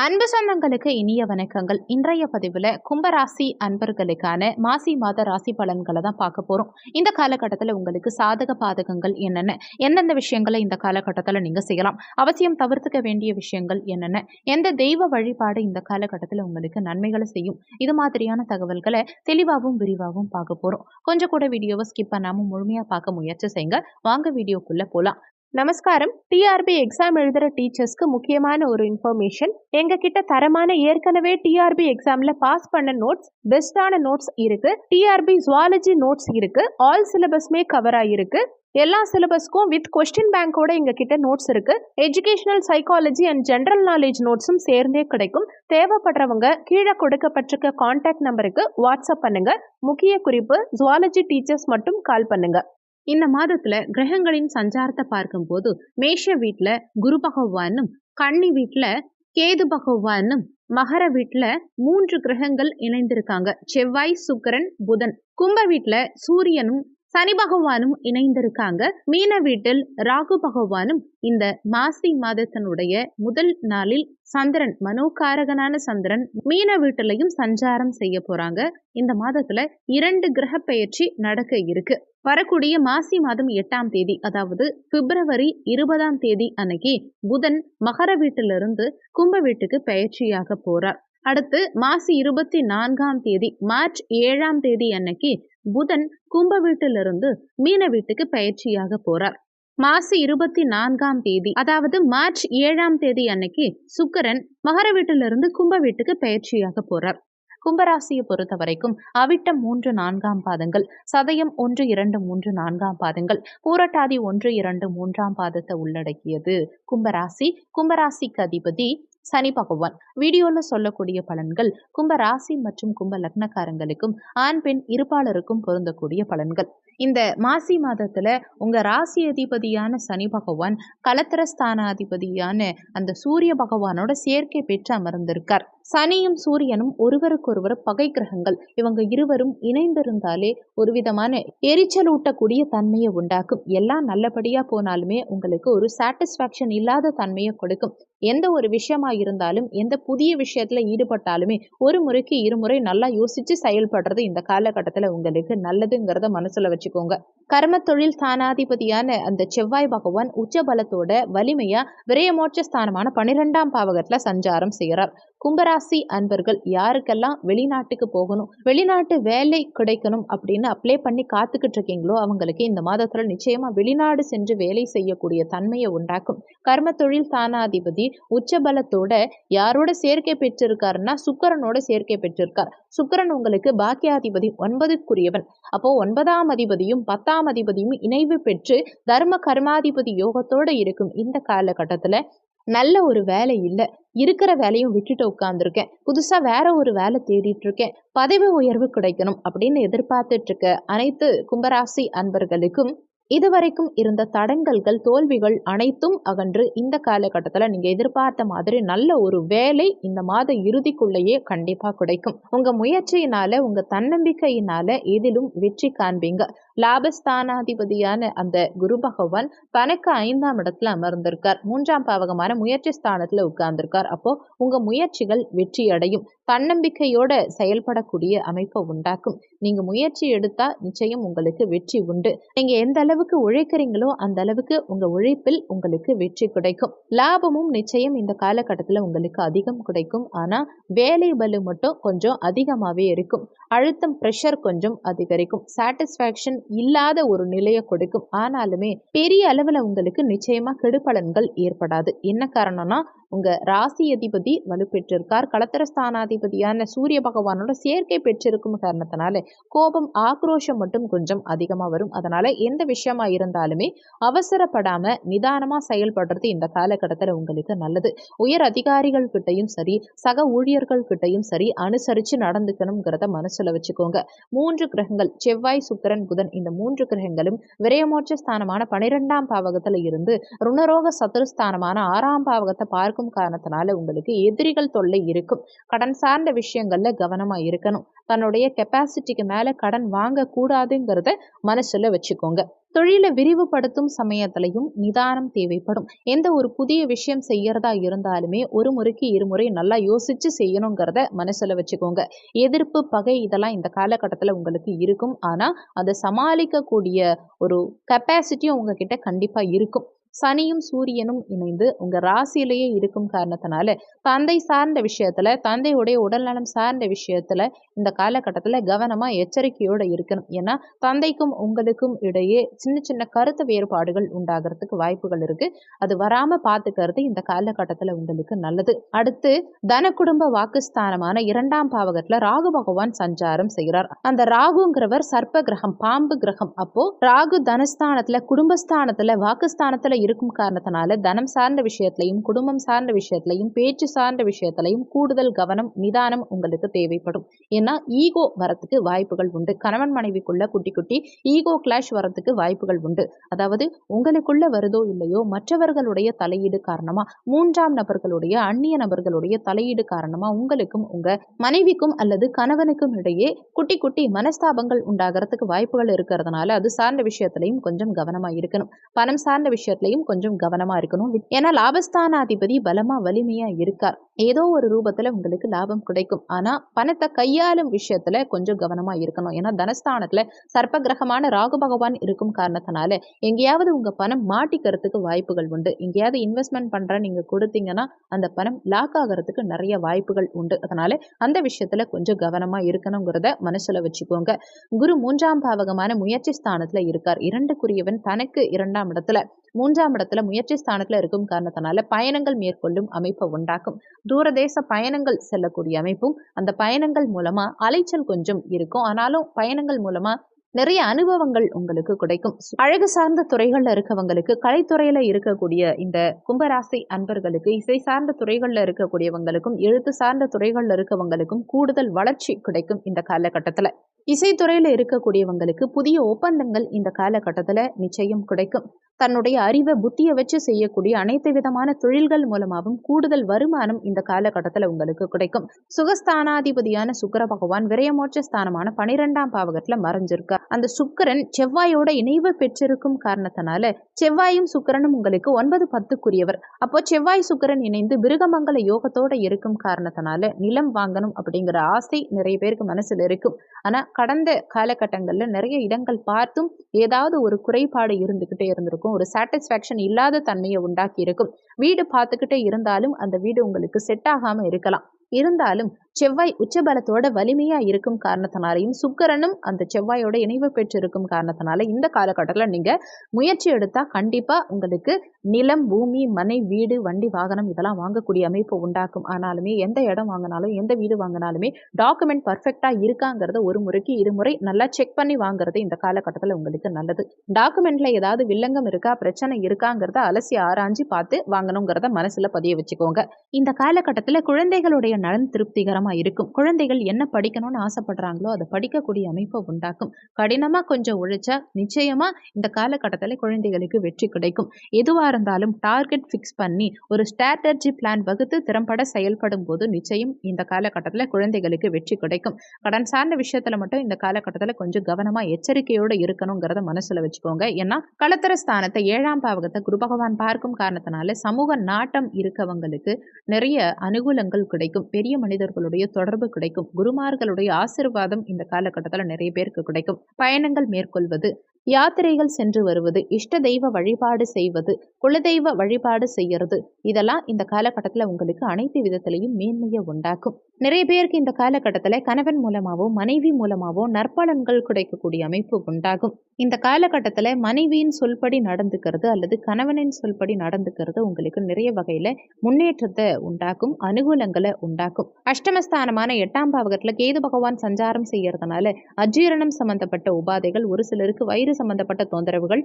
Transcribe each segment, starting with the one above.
அன்பு சொந்தங்களுக்கு இனிய வணக்கங்கள். இன்றைய பதிவில் கும்பராசி அன்பர்களுக்கான மாசி மாத ராசி பலன்களை தான் பார்க்க போகிறோம். இந்த காலகட்டத்தில் உங்களுக்கு சாதக பாதகங்கள் என்னென்ன, எந்தெந்த விஷயங்களை இந்த காலகட்டத்தில் நீங்கள் செய்யலாம், அவசியம் தவிர்த்துக்க வேண்டிய விஷயங்கள் என்னென்ன, எந்த தெய்வ வழிபாடு இந்த காலகட்டத்தில் உங்களுக்கு நன்மைகளை செய்யும், இது மாதிரியான தகவல்களை தெளிவாகவும் விரிவாகவும் பார்க்க போகிறோம். கொஞ்சம் கூட வீடியோவை ஸ்கிப் பண்ணாமல் முழுமையாக பார்க்க முயற்சி செய்யுங்க. வாங்க வீடியோக்குள்ளே போகலாம். நமஸ்காரம். டிஆர்பி எக்ஸாம் எழுதுற டீச்சர்ஸ்க்கு முக்கியமான ஒரு இன்ஃபர்மேஷன். எங்ககிட்ட தரமான ஏற்கனவே டிஆர்பி எக்ஸாம்ல பாஸ் பண்ண நோட்ஸ், பெஸ்டான நோட்ஸ் இருக்கு. டிஆர்பி ஜுவாலஜி நோட்ஸ் இருக்கு. ஆல் சிலபஸ்மே கவர் ஆகிருக்கு. எல்லா சிலபஸ்க்கும் வித் கொஸ்டின் பேங்கோட எங்ககிட்ட நோட்ஸ் இருக்கு. Educational psychology and general knowledge நோட்ஸும் சேர்ந்தே கிடைக்கும். தேவைப்படுறவங்க கீழே கொடுக்கப்பட்டிருக்க கான்டாக்ட் நம்பருக்கு வாட்ஸ்அப் பண்ணுங்க. முக்கிய குறிப்பு, ஜுவாலஜி டீச்சர்ஸ் மட்டும் கால் பண்ணுங்க. இந்த மாதத்துல கிரகங்களின் சஞ்சாரத்தை பார்க்கும்போது மேஷ வீட்டுல குரு பகவானும், கன்னி வீட்டுல கேது பகவானும், மகர வீட்டுல 3 கிரகங்கள் இணைந்திருக்காங்க. செவ்வாய், சுக்கிரன், புதன். கும்ப வீட்டுல சூரியனும் சனி பகவானும் இணைந்திருக்காங்க. மீன வீட்டில் ராகு பகவானும் இந்த மாசி மாதத்தினுடைய முதல் நாளில் சந்திரன், மனோகாரகனான சந்திரன் மீன வீட்டிலையும் சஞ்சாரம் செய்ய போறாங்க. இந்த மாதத்துல 2 கிரக பெயர்ச்சி நடக்க இருக்கு. வரக்கூடிய மாசி மாதம் 8ஆம் தேதி, அதாவது பிப்ரவரி 20ஆம் தேதி அன்னைக்கு புதன் மகர வீட்டிலிருந்து கும்ப வீட்டுக்கு பெயர்ச்சியாக போறார். அடுத்து மாசி 24ஆம் தேதி, மார்ச் 7ஆம் தேதி அன்னைக்கு புதன் கும்ப வீட்டிலிருந்து மீன வீட்டுக்கு பெயர்ச்சியாக போறார். மாசி 24ஆம் தேதி, அதாவது மார்ச் 7ஆம் தேதி அன்னைக்கு சுக்கிரன் மகர வீட்டிலிருந்து கும்ப வீட்டுக்கு பெயர்ச்சியாக போறார். கும்பராசியை பொறுத்த வரைக்கும் அவிட்டம் 3, 4ஆம் பாதங்கள், சதயம் 1, 2, 3, 4ஆம் பாதங்கள், பூரட்டாதி 1, 2, 3ஆம் பாதத்தை உள்ளடக்கியது கும்பராசி. கும்பராசிக்கு அதிபதி சனி பகவான். வீடியோல சொல்லக்கூடிய பலன்கள் கும்ப ராசி மற்றும் கும்ப லக்னக்காரங்களுக்கும் ஆண் பெண் இருப்பாளருக்கும் பொருந்தக்கூடிய பலன்கள். இந்த மாசி மாதத்துல உங்க ராசி அதிபதியான சனி பகவான் கலத்திரஸ்தானாதிபதியான அந்த சூரிய பகவானோட சேர்க்கை பெற்று அமர்ந்திருக்கார். சனியும் சூரியனும் ஒருவருக்கொருவர் பகை கிரகங்கள். இவங்க இருவரும் இணைந்திருந்தாலே ஒரு விதமான எரிச்சல் ஊட்டக்கூடிய தன்மையை உண்டாக்கும். எல்லாம் நல்லபடியா போனாலுமே உங்களுக்கு ஒரு சாட்டிஸ்பாக்சன் இல்லாத தன்மையை கொடுக்கும். எந்த ஒரு விஷயமா இருந்தாலும், எந்த புதிய விஷயத்துல ஈடுபட்டாலுமே ஒரு முறைக்கு இருமுறை நல்லா யோசிச்சு செயல்படுறது இந்த காலகட்டத்துல உங்களுக்கு நல்லதுங்கிறத மனசுல வச்சுக்கோங்க. கர்ம தொழில் ஸ்தானாதிபதியான அந்த செவ்வாய் பகவான் உச்ச பலத்தோட வலிமையா விரயமோட்ச ஸ்தானமான 12ஆம் பாவகத்துல சஞ்சாரம் செய்யறார். கும்பராசி அன்பர்கள் யாருக்கெல்லாம் வெளிநாட்டுக்கு போகணும், வெளிநாட்டு வேலை கிடைக்கணும் அப்படின்னு அப்ளை பண்ணி காத்துக்கிட்டு இருக்கீங்களோ அவங்களுக்கு இந்த மாதத்துல நிச்சயமா வெளிநாடு சென்று வேலை செய்யக்கூடிய தன்மையை உண்டாக்கும். கர்ம தொழில் ஸ்தானாதிபதி உச்ச பலத்தோட யாரோட சேர்க்கை பெற்றிருக்காருன்னா சுக்கிரனோட சேர்க்கை பெற்றிருக்கார். சுக்கிரன் உங்களுக்கு பாக்கியாதிபதி, 9க்குரியவன். அப்போ 9ஆம் அதிபதியும் 10ஆம் அதிபதியும் இணைவு பெற்று தர்ம கர்மாதிபதி யோகத்தோட இருக்கும் இந்த காலகட்டத்துல நல்ல ஒரு வேலை இல்லை, இருக்கிற வேலையும் விட்டுட்டு உட்கார்ந்துருக்கேன், புதுசா வேற ஒரு வேலை தேடிட்டு இருக்கேன், பதவி உயர்வு கிடைக்கணும் அப்படின்னு எதிர்பார்த்துட்டு இருக்க அனைத்து கும்பராசி அன்பர்களுக்கும் இதுவரைக்கும் இருந்த தடங்கல்கள், தோல்விகள் அனைத்தும் அகன்று இந்த காலகட்டத்தில் நீங்க எதிர்பார்த்த மாதிரி நல்ல ஒரு வேலை இந்த மாத இறுதிக்குள்ளேயே கண்டிப்பா கிடைக்கும். உங்க முயற்சியினால, உங்க தன்னம்பிக்கையினால எதிலும் வெற்றி காண்பீங்க. லாபஸ்தானாதிபதியான அந்த குரு பகவான் தனக்கு 5ஆம் இடத்துல அமர்ந்திருக்கார். 3ஆம் பாவகமான முயற்சி ஸ்தானத்துல உட்கார்ந்திருக்கார். அப்போ உங்க முயற்சிகள் வெற்றி அடையும். தன்னம்பிக்கையோட செயல்படக்கூடிய அமைப்பை உண்டாக்கும். நீங்க முயற்சி எடுத்தா நிச்சயம் உங்களுக்கு வெற்றி உண்டு. நீங்க எந்த அளவுக்கு உழைக்கிறீங்களோ அந்த அளவுக்கு உங்க உழைப்பில் உங்களுக்கு வெற்றி கிடைக்கும். லாபமும் நிச்சயம் இந்த காலகட்டத்தில் உங்களுக்கு அதிகம் கிடைக்கும். ஆனா வேலை பலு மட்டும் கொஞ்சம் அதிகமாவே இருக்கும். அழுத்தம், பிரஷர் கொஞ்சம் அதிகரிக்கும். சாட்டிஸ்பாக்சன் இல்லாத ஒரு நிலையை கொடுக்கும். ஆனாலுமே பெரிய அளவுல உங்களுக்கு நிச்சயமா கெடுபலன்கள் ஏற்படாது. என்ன காரணம்னா உங்க ராசி அதிபதி வலுப்பெற்றிருக்கார். கலத்திரஸ்தானாதிபதியான சூரிய பகவானோட சேர்க்கை பெற்றிருக்கும் காரணத்தினால கோபம், ஆக்ரோஷம் மட்டும் கொஞ்சம் அதிகமா வரும். அதனால எந்த விஷயமா இருந்தாலுமே அவசரப்படாம நிதானமா செயல்படுறது இந்த காலகட்டத்தில் உங்களுக்கு நல்லது. உயர் அதிகாரிகள் கிட்டையும் சரி, சக ஊழியர்கள் கிட்டையும் சரி அனுசரிச்சு நடந்துக்கணுங்கிறத மனசுல வச்சுக்கோங்க. 3 கிரகங்கள் செவ்வாய், சுக்கிரன், புதன், இந்த 3 கிரகங்களும் விரயமோட்ச ஸ்தானமான 12ஆம் பாவகத்துல இருந்து ருணரோக சத்துருஸ்தானமான 6ஆம் பாவகத்தை பார்க்கும் காரணத்தினால உங்களுக்கு எதிரிகள் தொல்லை இருக்கும். கடன் சார்ந்த விஷயங்கள்ல கவனமா இருக்கணும். தன்னுடைய கெப்பாசிட்டிக்கு மேல கடன் வாங்க கூடாதுங்கிறத மனசுல வச்சுக்கோங்க. தொழிலை விரிவுபடுத்தும் சமயத்திலையும் நிதானம் தேவைப்படும். எந்த ஒரு புதிய விஷயம் செய்யறதா இருந்தாலுமே ஒரு முறைக்கு இருமுறை நல்லா யோசிச்சு செய்யணுங்கிறத மனசுல வச்சுக்கோங்க. எதிர்ப்பு, பகை இதெல்லாம் இந்த காலகட்டத்துல உங்களுக்கு இருக்கும். ஆனா அதை சமாளிக்கக்கூடிய ஒரு கெப்பாசிட்டியும் உங்ககிட்ட கண்டிப்பா இருக்கும். சனியும் சூரியனும் இணைந்து உங்க ராசியிலேயே இருக்கும் காரணத்தினால தந்தை சார்ந்த விஷயத்துல, தந்தையுடைய உடல்நலம் சார்ந்த விஷயத்துல இந்த காலகட்டத்துல கவனமா எச்சரிக்கையோட இருக்கணும். ஏன்னா தந்தைக்கும் உங்களுக்கும் இடையே சின்ன சின்ன கருத்து வேறுபாடுகள் உண்டாகிறதுக்கு வாய்ப்புகள் இருக்கு. அது வராம பார்த்துக்கிறது இந்த காலகட்டத்துல உங்களுக்கு நல்லது. அடுத்து தன குடும்ப வாக்குஸ்தானமான 2ஆம் பாவகத்துல ராகு பகவான் சஞ்சாரம் செய்கிறார். அந்த ராகுங்கிறவர் சர்ப்ப கிரகம், பாம்பு கிரகம். அப்போ ராகு தனஸ்தானத்துல, குடும்பஸ்தானத்துல, வாக்குஸ்தானத்துல இருக்கும் காரணத்தினால தனம் சார்ந்த விஷயத்திலையும், குடும்பம் சார்ந்த விஷயத்திலையும், பேச்சு சார்ந்த விஷயத்திலையும் கூடுதல் கவனம், நிதானம் உங்களுக்கு தேவைப்படும். ஏன்னா ஈகோ வரத்துக்கு வாய்ப்புகள் உண்டு. கணவன் மனைவிக்குள்ள குட்டி குட்டி ஈகோ கிளாஷ் வரத்துக்கு வாய்ப்புகள் உண்டு. அதாவது உங்களுக்குள்ள வருதோ இல்லையோ மற்றவர்களுடைய தலையீடு காரணமா, 3ஆம் நபர்களுடைய, அந்நிய நபர்களுடைய தலையீடு காரணமா உங்களுக்கும் உங்க மனைவிக்கும் அல்லது கணவனுக்கும் இடையே குட்டி குட்டி மனஸ்தாபங்கள் உண்டாகிறதுக்கு வாய்ப்புகள் இருக்கிறதுனால அது சார்ந்த விஷயத்திலையும் கொஞ்சம் கவனமா இருக்கணும். பணம் சார்ந்த விஷயத்திலையும் கொஞ்சம் கவனமா இருக்கணும். ஏன்னா லாபஸ்தானாதிபதி பலமா வலிமையா இருக்கார். ஏதோ ஒரு ரூபத்துல உங்களுக்கு லாபம் கிடைக்கும். ஆனா பணத்தை கையாளும் விஷயத்துல கொஞ்சம் கவனமா இருக்கணும். ஏன்னா தனஸ்தானத்துல சர்ப்ப கிரகமான ராகு பகவான் இருக்கும் காரணத்தினால எங்கேயாவது உங்க பணம் மாட்டிக்கிறதுக்கு வாய்ப்புகள் உண்டு. எங்கேயாவது இன்வெஸ்ட்மெண்ட் பண்ற நீங்க கொடுத்தீங்கன்னா அந்த பணம் லாக் ஆகிறதுக்கு நிறைய வாய்ப்புகள் உண்டு. அதனால அந்த விஷயத்துல கொஞ்சம் கவனமா இருக்கணுங்கிறத மனசுல வச்சுக்கோங்க. குரு 3ஆம் பாவகமான முயற்சி ஸ்தானத்துல இருக்கார். 2க்குரியவன் தனக்கு 2ஆம் இடத்துல, 3ஆம் இடத்துல முயற்சி ஸ்தானத்துல இருக்கும் காரணத்தினால பயணங்கள் மேற்கொள்ளும் அமைப்பை உண்டாக்கும். தூரதேச பயணங்கள் செல்லக்கூடிய அமைப்பும், அந்த பயணங்கள் மூலமா அலைச்சல் கொஞ்சம் இருக்கும். ஆனாலும் பயணங்கள் மூலமா நிறைய அனுபவங்கள் உங்களுக்கு கிடைக்கும். அழகு சார்ந்த துறைகள்ல இருக்கவங்களுக்கு, கலைத்துறையில இருக்கக்கூடிய இந்த கும்பராசி அன்பர்களுக்கு, இசை சார்ந்த துறைகள்ல இருக்கக்கூடியவங்களுக்கும், எழுத்து சார்ந்த துறைகள்ல இருக்கவங்களுக்கும் கூடுதல் வளர்ச்சி கிடைக்கும் இந்த காலகட்டத்துல. இசைத்துறையில இருக்கக்கூடியவங்களுக்கு புதிய ஒப்பந்தங்கள் இந்த காலகட்டத்துல நிச்சயம் கிடைக்கும். தன்னுடைய அறிவை, புத்தியை வச்சு செய்யக்கூடிய அனைத்து விதமான தொழில்கள் மூலமாகவும் கூடுதல் வருமானம் இந்த காலகட்டத்துல உங்களுக்கு கிடைக்கும். சுகஸ்தானாதிபதியான சுக்கிர பகவான் விரயமோட்ச ஸ்தானமான 12ஆம் பாவகத்துல மறைஞ்சிருக்கார். அந்த சுக்கிரன் செவ்வாயோட இணைவு பெற்றிருக்கும் காரணத்தினால செவ்வாயும் சுக்கிரனும் உங்களுக்கு 9, 10க்குரியவர். அப்போ செவ்வாய் சுக்கிரன் இணைந்து விருகமங்கல யோகத்தோட இருக்கும் காரணத்தினால நிலம் வாங்கணும் அப்படிங்கிற ஆசை நிறைய பேருக்கு மனசுல இருக்கும். ஆனா கடந்த காலகட்டங்கள்ல நிறைய இடங்கள் பார்த்தும் ஏதாவது ஒரு குறைபாடு இருந்துகிட்டே இருந்திருக்கும். ஒரு சாட்டிஸ்ஃபேக்ஷன் இல்லாத தன்மையை உண்டாக்கி இருக்கும். வீடு பார்த்துக்கிட்டே இருந்தாலும் அந்த வீடு உங்களுக்கு செட் ஆகாம இருக்கலாம். இருந்தாலும் செவ்வாய் உச்சபலத்தோட வலிமையா இருக்கும் காரணத்தினாலையும், சுக்கிரனும் அந்த செவ்வாயோட இணைவு பெற்றிருக்கும் காரணத்தினால இந்த காலகட்டத்தில் நீங்க முயற்சி எடுத்தா கண்டிப்பா உங்களுக்கு நிலம், பூமி, மனை, வீடு, வண்டி, வாகனம் இதெல்லாம் வாங்கக்கூடிய அமைப்பு உண்டாக்கும். ஆனாலுமே எந்த இடம் வாங்கினாலும், எந்த வீடு வாங்கினாலுமே டாக்குமெண்ட் பர்ஃபெக்டா இருக்காங்கிறத ஒரு முறைக்கு இருமுறை நல்லா செக் பண்ணி வாங்குறது இந்த காலகட்டத்தில் உங்களுக்கு நல்லது. டாக்குமெண்ட்ல ஏதாவது வில்லங்கம் இருக்கா, பிரச்சனை இருக்காங்கிறத அலசி ஆராய்ஞ்சு பார்த்து வாங்கணுங்கிறத மனசுல பதிய வச்சுக்கோங்க. இந்த காலகட்டத்தில் குழந்தைகளுடைய நலன் திருப்திகரமா இருக்கும். குழந்தைகள் என்ன படிக்கணும்னு ஆசைப்படுறாங்களோ அதை படிக்கக்கூடிய அமைப்பை உண்டாக்கும். கடினமா கொஞ்சம் உழைச்சா நிச்சயமா இந்த காலகட்டத்தில் குழந்தைகளுக்கு வெற்றி கிடைக்கும். எதுவா இருந்தாலும் டார்கெட் ஃபிக்ஸ் பண்ணி ஒரு ஸ்ட்ராட்டஜி பிளான் வகுத்து திறம்பட செயல்படும் போது நிச்சயம் இந்த காலகட்டத்தில் குழந்தைகளுக்கு வெற்றி கிடைக்கும். கடன் சார்ந்த விஷயத்துல மட்டும் இந்த காலகட்டத்தில் கொஞ்சம் கவனமா எச்சரிக்கையோட இருக்கணுங்கிறத மனசுல வச்சுக்கோங்க. ஏன்னா களத்திர ஸ்தானத்தை 7ஆம் பாவகத்தை குரு பகவான் பார்க்கும் காரணத்தினால சமூக நாட்டம் இருக்கவங்களுக்கு நிறைய அனுகூலங்கள் கிடைக்கும். பெரிய மனிதர்களுடைய தொடர்பு கிடைக்கும். குருமார்களுடைய ஆசீர்வாதம் இந்த காலகட்டத்தில் நிறைய பேருக்கு கிடைக்கும். பயணங்கள் மேற்கொள்வது, யாத்திரைகள் சென்று வருவது, இஷ்ட தெய்வ வழிபாடு செய்வது, குலதெய்வ வழிபாடு செய்யறது இதெல்லாம் இந்த காலகட்டத்தில் உங்களுக்கு அனைத்து விதத்திலையும் மேன்மையை உண்டாக்கும். நிறைய பேருக்கு இந்த காலகட்டத்தில் கணவன் மூலமாவோ மனைவி மூலமாவோ நற்பலன்கள் கிடைக்கக்கூடிய அமைப்பு உண்டாகும். இந்த காலகட்டத்தில் மனைவியின் சொல்படி நடந்துக்கிறது அல்லது கணவனின் சொல்படி நடந்துக்கிறது உங்களுக்கு நிறைய வகையில முன்னேற்றத்தை உண்டாக்கும், அனுகூலங்களை உண்டாக்கும். அஷ்டமஸ்தானமான 8ஆம் பாவகத்துல கேது பகவான் சஞ்சாரம் செய்யறதுனால அஜீரணம் சம்பந்தப்பட்ட உபாதைகள், ஒரு சிலருக்கு வயிறு சம்பந்தப்பட்ட தொந்தரவுகள்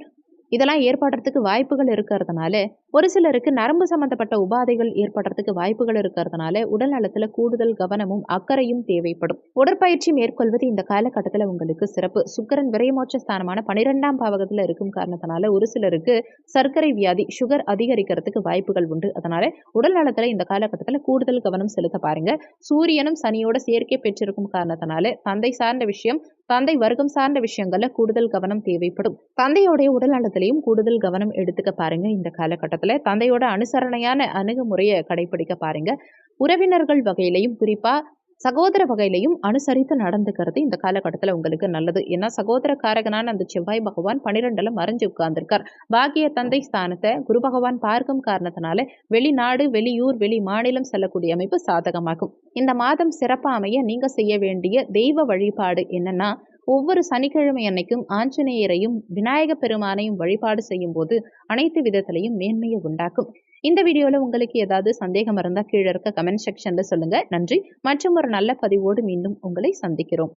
இதெல்லாம் ஏற்படுறதுக்கு வாய்ப்புகள் இருக்கிறதுனால, ஒரு சிலருக்கு நரம்பு சம்பந்தப்பட்ட உபாதைகள் ஏற்படுறதுக்கு வாய்ப்புகள் இருக்கிறதுனால உடல் நலத்துல கூடுதல் கவனமும் அக்கறையும் தேவைப்படும். உடற்பயிற்சி மேற்கொள்வது இந்த காலகட்டத்தில் உங்களுக்கு சிறப்பு. சுக்கிரன் விரயமோட்ச ஸ்தானமான 12ஆம் பாவகத்துல இருக்கும் காரணத்தினால ஒரு சிலருக்கு சர்க்கரை வியாதி, சுகர் அதிகரிக்கிறதுக்கு வாய்ப்புகள் உண்டு. அதனால உடல் நலத்துல இந்த காலகட்டத்தில் கூடுதல் கவனம் செலுத்த பாருங்க. சூரியனும் சனியோட சேர்க்கை பெற்றிருக்கும் காரணத்தினால தந்தை சார்ந்த விஷயம், தந்தை வர்க்கம் சார்ந்த விஷயங்கள்ல கூடுதல் கவனம் தேவைப்படும். தந்தையோடைய உடல் நலத்திலையும் கூடுதல் கவனம் எடுத்துக்க பாருங்க. இந்த காலகட்டத்துல தந்தையோட அனுசரணையான அணுகுமுறையை கடைபிடிக்க பாருங்க. உறவினர்கள் வகையிலையும் குறிப்பா சகோதர வகையிலையும் அனுசரித்து நடந்துக்கிறது இந்த காலகட்டத்துல உங்களுக்கு நல்லது. ஏன்னா சகோதர காரகனான அந்த செவ்வாய் பகவான் 12ல மறைஞ்சு உட்கார்ந்திருக்கார். பாக்கிய தந்தை ஸ்தானத்தை குரு பகவான் பார்க்கும் காரணத்தினால வெளிநாடு, வெளியூர், வெளி மாநிலம் செல்லக்கூடிய அமைப்பு சாதகமாகும். இந்த மாதம் சிறப்பா அமைய நீங்க செய்ய வேண்டிய தெய்வ வழிபாடு என்னன்னா, ஒவ்வொரு சனிக்கிழமை அன்னைக்கும் ஆஞ்சநேயரையும் விநாயக பெருமானையும் வழிபாடு செய்யும் போது அனைத்து விதத்திலையும் மேன்மையை உண்டாக்கும். இந்த வீடியோல உங்களுக்கு ஏதாவது சந்தேகம் இருந்தா கீழே இருக்க கமெண்ட் செக்ஷன்ல சொல்லுங்க. நன்றி. மற்றும் ஒரு நல்ல பதிவோடு மீண்டும் உங்களை சந்திக்கிறோம்.